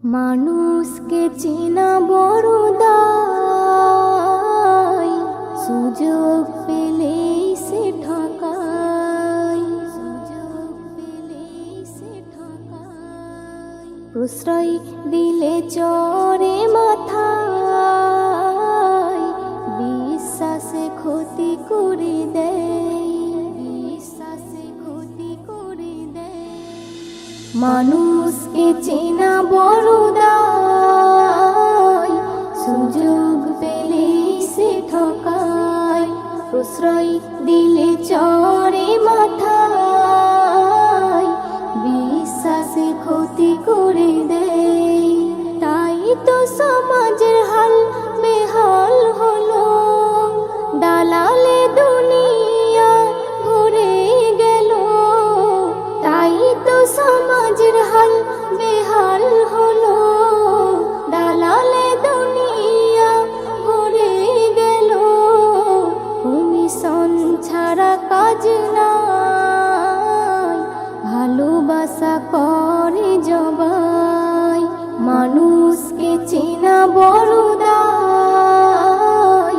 মানুষকে চেনা বড় দায়, সুযোগ পেলেই সে ঠকায়, প্রশ্রয় দিলে চড়ে মাথায়, বিশ্বাসে ক্ষতি করে দেয়, মানুষকে চেনা বড় দায়, সুযোগ পেলেই সে ঠকায়, প্রশ্রয় দিলে চড়ে মাথায়, বিশ্বাসে ক্ষতি করে দেয়। তাই তো সমাজের হাল বেহাল হলো, দালালে দুনিয়া ভরে গেল। তাই তো সমাজের হাল বেহাল হলো, দালালে দুনিয়া ভরে গেল। কমিশন ছাড়া কাজ নাই, ভালোবাসা করে জবাই, মানুষকে চেনা বড় দায়,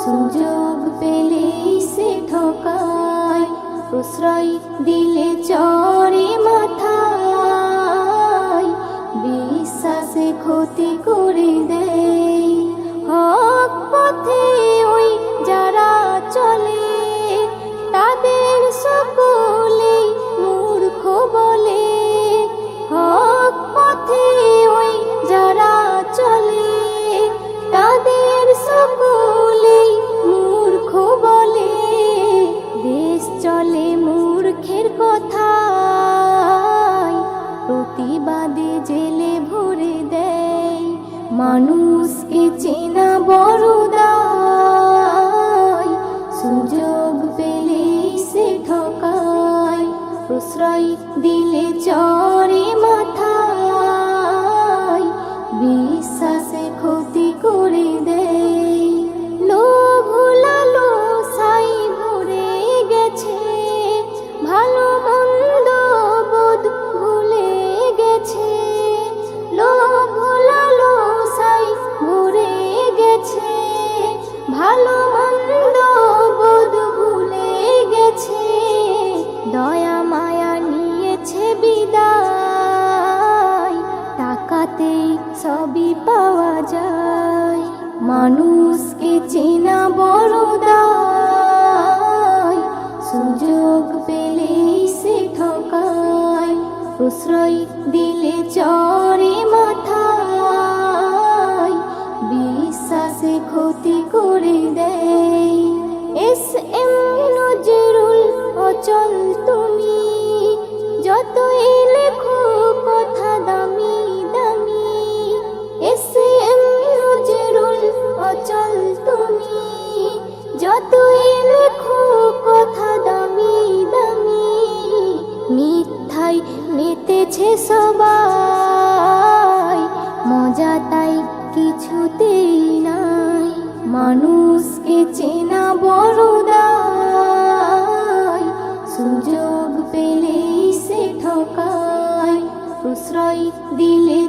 সুযোগ পেলেই সে ঠকায়, প্রশ্রয় দিলে চড়ে মাথায়, বিশ্বাসে ক্ষতি করে দেয়। হক পথে ওই যারা চলে, তাদের সকলেই মূর্খ বলে। হক পথে ওই যারা চলে, তাদের সকলেই মূর্খ বলে। দেশ চলে মূর্খের কথায়, প্রতিবাদে জেলে ভরে দেয়, মানুষকে চেনা বড় দায়, সুযোগ পেলেই সে ঠকায়, প্রশ্রয় দিলে চড়ে মাথায়, বিশ্বাসে ক্ষতি করে দেয়। লোভ লালসায় ভরে গেছে, ভালো মন্দ বোধ ভুলে গেছে। লোভ লালসায় ভরে গেছে, ভালো মন্দ বোধ ভুলে গেছে। দয়া মায়া নিয়েছে বিদায়, টাকাতেই সবই পাওয়া যায়, মানুষকে চেনা বড় দায়, সুযোগ পেলেই সে ঠকায়, প্রশ্রয় দিলে চড়ে মাথায়, বিশ্বাসে ক্ষতি করে দেয়। এস.এম. নজরুল অচল তুমি, যতই লেখো কথা দামি দামি। এস.এম. নজরুল অচল তুমি, যতই লেখো কথা দামি দামি। মিথ্যায় মেতেছে সবাই, মজা তাই কিছুতেই নাই, মানুষকে চেনা বড় দায়, সুযোগ পেলেই সে ঠকায়, প্রশ্রয় দিলে